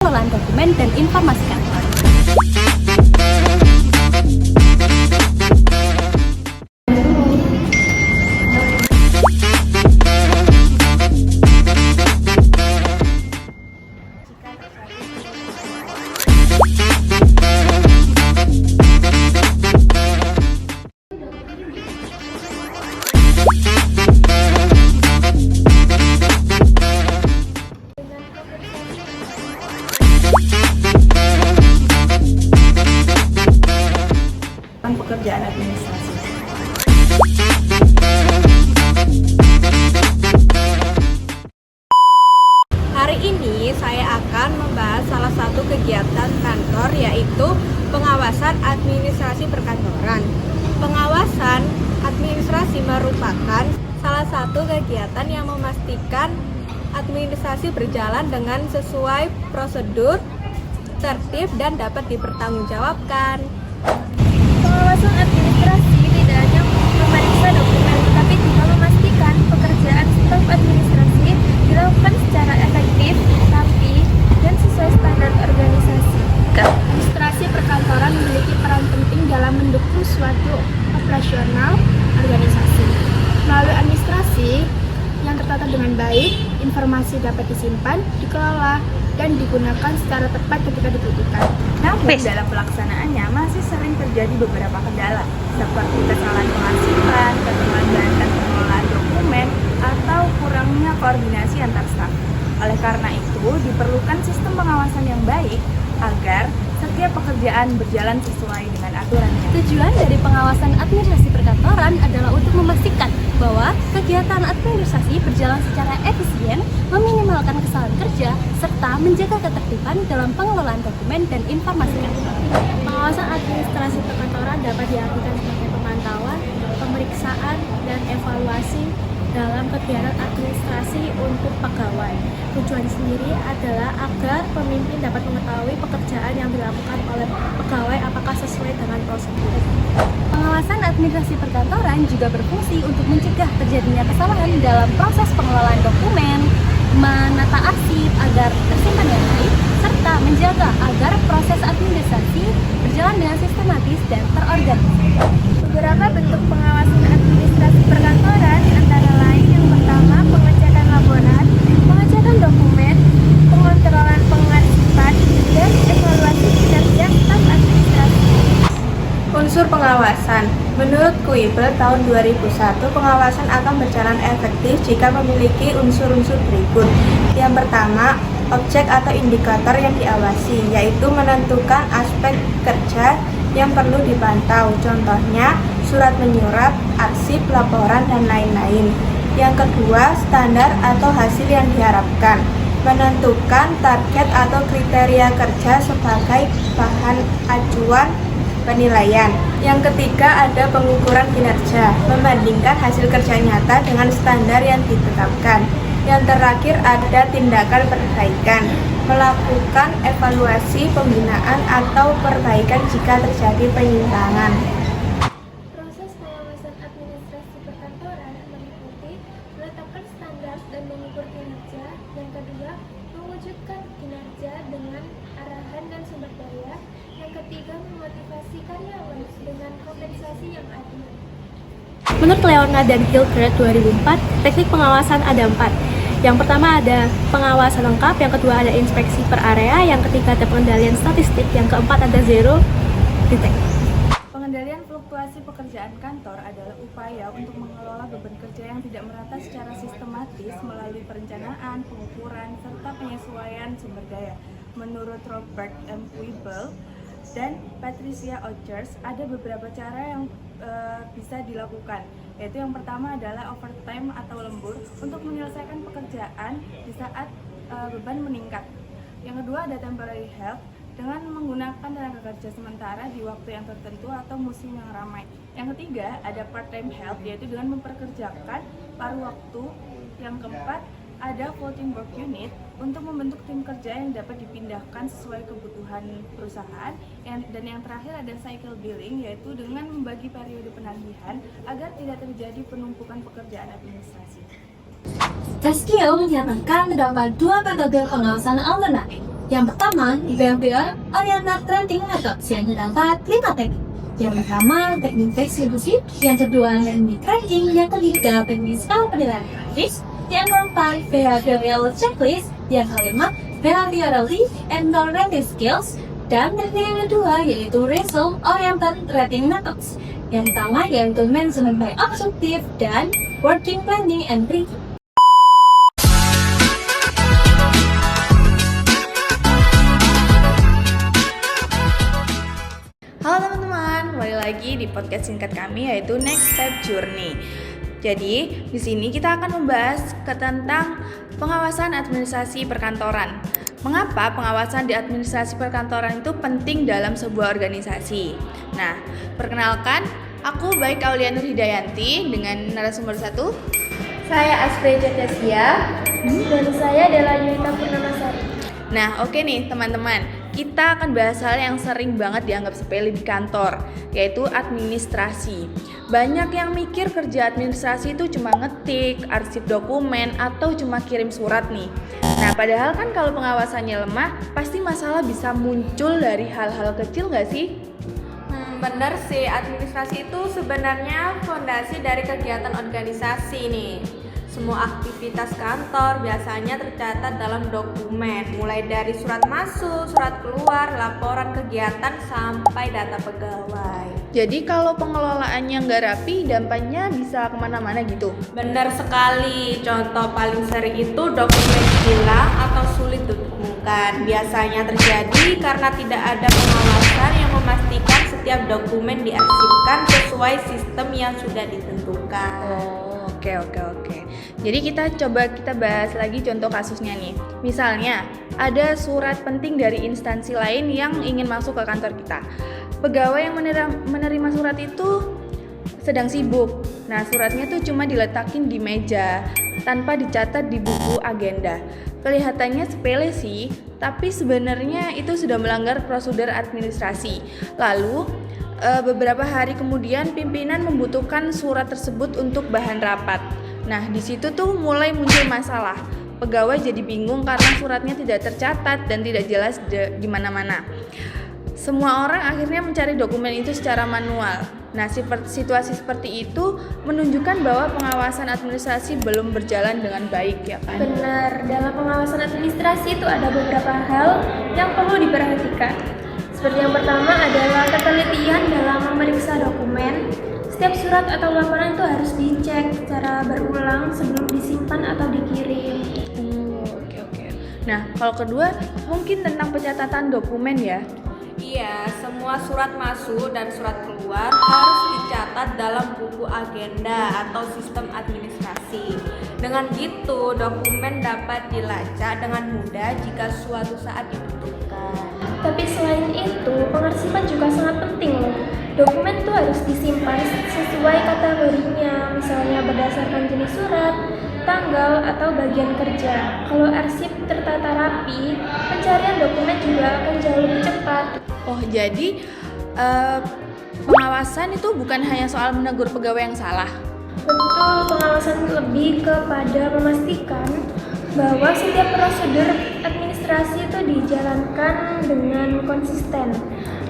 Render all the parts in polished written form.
pengelolaan dokumen dan informasi kantor. Pekerjaan administrasi. Hari ini saya akan membahas salah satu kegiatan kantor, yaitu pengawasan administrasi perkantoran. Pengawasan administrasi merupakan salah satu kegiatan yang memastikan administrasi berjalan dengan sesuai prosedur, tertib, dan dapat dipertanggungjawabkan. Pengawasan administrasi tidak hanya memeriksa dokumen, tetapi juga memastikan pekerjaan staf administrasi dilakukan secara efektif, rapi, dan sesuai standar organisasi. Administrasi perkantoran memiliki peran penting dalam mendukung suatu operasional organisasi. Melalui administrasi yang tertata dengan baik, informasi dapat disimpan, dikelola, dan digunakan secara tepat ketika dibutuhkan. Namun dalam pelaksanaannya masih sering terjadi beberapa kendala, seperti kesalahan pengarsipan, keterlambatan pengelolaan dokumen, atau kurangnya koordinasi antar staf. Oleh karena itu, diperlukan sistem pengawasan yang baik agar setiap pekerjaan berjalan sesuai dengan aturannya. Tujuan dari pengawasan administrasi perkantoran adalah untuk memastikan bahwa kegiatan administrasi berjalan secara efisien, meminimalkan kesalahan kerja, serta menjaga ketertiban dalam pengelolaan dokumen dan informasi kantor. Pengawasan administrasi perkantoran dapat diartikan sebagai pemantauan, pemeriksaan, dan evaluasi dalam kegiatan administrasi untuk pegawai. Tujuan sendiri adalah agar pemimpin dapat mengetahui pekerjaan yang dilakukan oleh pegawai apakah sesuai dengan prosedur. Pengawasan administrasi perkantoran juga berfungsi untuk mencegah terjadinya kesalahan dalam proses pengelolaan dokumen, menata arsip agar tersimpan dengan baik, serta menjaga agar proses administrasi berjalan dengan sistematis dan terorganisir. Beberapa bentuk pengawasan administrasi perkantoran antara lain yang pertama pengecekan laporan, pengecekan dokumen, pengontrolan pengarsipan, dan evaluasi kinerja staf administrasi. Unsur pengawasan. Menurut Kuiper tahun 2001, pengawasan akan berjalan efektif jika memiliki unsur-unsur berikut. Yang pertama, objek atau indikator yang diawasi, yaitu menentukan aspek kerja yang perlu dipantau, contohnya surat menyurat, arsip, laporan, dan lain-lain. Yang kedua, standar atau hasil yang diharapkan, menentukan target atau kriteria kerja sebagai bahan acuan penilaian. Yang ketiga, ada pengukuran kinerja, membandingkan hasil kerja nyata dengan standar yang ditetapkan. Yang terakhir, ada tindakan perbaikan, melakukan evaluasi pembinaan atau perbaikan jika terjadi penyimpangan. Proses pengawasan administrasi perkantoran meliputi menetapkan standar dan mengukur kinerja. Yang kedua, mewujudkan kinerja dengan arahan dan sumber daya. Yang ketiga, memotivasi karyawan dengan kompensasi yang adil. Menurut Leonard dan Hilkert 2004, teknik pengawasan ada 4. Yang pertama ada pengawasan lengkap, yang kedua ada inspeksi per area, yang ketiga ada pengendalian statistik, yang keempat ada zero detect. Pengendalian fluktuasi pekerjaan kantor adalah upaya untuk mengelola beban kerja yang tidak merata secara sistematis melalui perencanaan, pengukuran, serta penyesuaian sumber daya. Menurut Robert M. Weibel dan Patricia Ochers, ada beberapa cara yang bisa dilakukan, yaitu yang pertama adalah overtime atau lembur untuk menyelesaikan pekerjaan di saat beban meningkat. Yang kedua ada temporary help dengan menggunakan tenaga kerja sementara di waktu yang tertentu atau musim yang ramai. Yang ketiga ada part-time help, yaitu dengan memperkerjakan paruh waktu. Yang keempat ada floating work unit untuk membentuk tim kerja yang dapat dipindahkan sesuai kebutuhan perusahaan. Dan yang terakhir ada cycle billing, yaitu dengan membagi periode penagihan agar tidak terjadi penumpukan pekerjaan administrasi. Taskio menyatakan terdapat 2 metode pengawasan alternatif. Yang pertama, IPMPR Oriented Rating Methods yang terdapat 5 teknik. Yang pertama, teknik distribusi. Yang kedua, teknik ranking. Yang ketiga, teknik skala penilaian grafis. Yang keempat, behavioral checklist. Yang kelima, behaviorally and non-rating skills. Dan teknik yang kedua yaitu result oriented rating methods. Yang pertama yaitu management by objective dan working planning and review. Halo teman-teman, kembali lagi di podcast singkat kami yaitu Next Step Journey. Jadi, di sini kita akan membahas tentang pengawasan administrasi perkantoran. Mengapa pengawasan di administrasi perkantoran itu penting dalam sebuah organisasi? Nah, perkenalkan, aku Baik Aulia Nur Hidayanti dengan narasumber 1. Saya Asprey Jatasia dan saya adalah Yunita Purnamasari. Nah, oke nih teman-teman, kita akan bahas hal yang sering banget dianggap sepele di kantor, yaitu administrasi. Banyak yang mikir kerja administrasi itu cuma ngetik, arsip dokumen, atau cuma kirim surat nih. Nah, padahal kan kalau pengawasannya lemah, pasti masalah bisa muncul dari hal-hal kecil nggak sih? Bener sih, administrasi itu sebenarnya fondasi dari kegiatan organisasi nih. Semua aktivitas kantor biasanya tercatat dalam dokumen, mulai dari surat masuk, surat keluar, laporan kegiatan, sampai data pegawai. Jadi kalau pengelolaannya nggak rapi, dampaknya bisa kemana-mana gitu? Benar sekali, contoh paling sering itu dokumen hilang atau sulit ditemukan. Biasanya terjadi karena tidak ada pengawasan yang memastikan setiap dokumen diarsipkan sesuai sistem yang sudah ditentukan. Oke. Jadi kita bahas lagi contoh kasusnya nih. Misalnya, ada surat penting dari instansi lain yang ingin masuk ke kantor kita. Pegawai yang menerima surat itu sedang sibuk. Nah, suratnya tuh cuma diletakin di meja tanpa dicatat di buku agenda. Kelihatannya sepele sih, tapi sebenarnya itu sudah melanggar prosedur administrasi. Lalu beberapa hari kemudian pimpinan membutuhkan surat tersebut untuk bahan rapat. Nah, di situ tuh mulai muncul masalah. Pegawai jadi bingung karena suratnya tidak tercatat dan tidak jelas di mana-mana. Semua orang akhirnya mencari dokumen itu secara manual. Nah, situasi seperti itu menunjukkan bahwa pengawasan administrasi belum berjalan dengan baik, ya kan? Benar, dalam pengawasan administrasi itu ada beberapa hal yang perlu diperhatikan. Seperti yang pertama adalah ketelitian dalam memeriksa dokumen. Setiap surat atau laporan itu harus dicek secara berulang sebelum disimpan atau dikirim. Oke. Nah, kalau kedua mungkin tentang pencatatan dokumen ya. Iya, semua surat masuk dan surat keluar harus dicatat dalam buku agenda atau sistem administrasi. Dengan gitu, dokumen dapat dilacak dengan mudah jika suatu saat dibutuhkan. Tapi selain itu, pengarsipan juga sangat penting loh. Dokumen itu harus disimpan sesuai kategorinya, misalnya berdasarkan jenis surat, tanggal, atau bagian kerja. Kalau arsip tertata rapi, pencarian dokumen juga akan jauh lebih cepat. Oh, jadi pengawasan itu bukan hanya soal menegur pegawai yang salah. Betul, pengawasan lebih kepada memastikan bahwa setiap prosedur administrasi itu dijalankan dengan konsisten.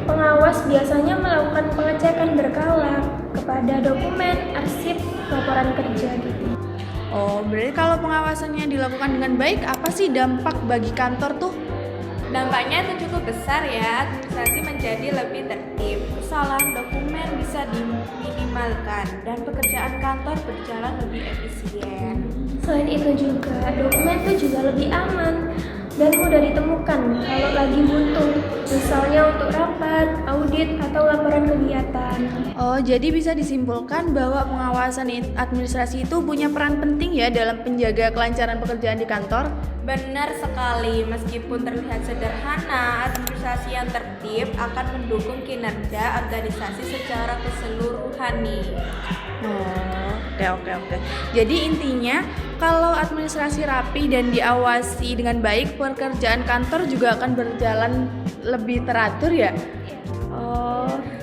Pengawas biasanya melakukan pengecekan berkala kepada dokumen, arsip, laporan kerja gitu. Oh, berarti kalau pengawasannya dilakukan dengan baik, apa sih dampak bagi kantor tuh? Dampaknya itu cukup besar ya, administrasi menjadi lebih tertib, kesalahan dokumen bisa diminimalkan, dan pekerjaan kantor berjalan lebih efisien. Selain itu juga, dokumen itu juga lebih aman dan mudah ditemukan kalau lagi butuh, misalnya untuk rapat, audit, atau laporan kegiatan. Oh, jadi bisa disimpulkan bahwa pengawasan administrasi itu punya peran penting ya dalam penjaga kelancaran pekerjaan di kantor? Benar sekali, meskipun terlihat sederhana, administrasi yang tertib akan mendukung kinerja organisasi secara keseluruhan nih. Oke. Jadi intinya kalau administrasi rapi dan diawasi dengan baik, pekerjaan kantor juga akan berjalan lebih teratur ya?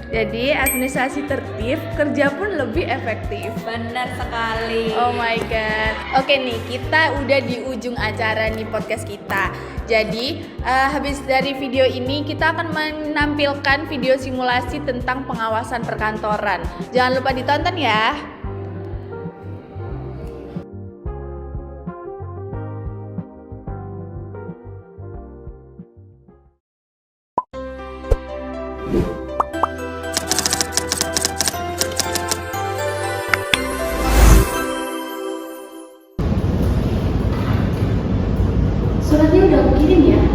Jadi administrasi tertib, kerja pun lebih efektif. Benar sekali. Oh my god. Oke nih, kita udah di ujung acara nih podcast kita. Jadi habis dari video ini kita akan menampilkan video simulasi tentang pengawasan perkantoran. Jangan lupa ditonton ya. Suratnya udah aku kirim ya.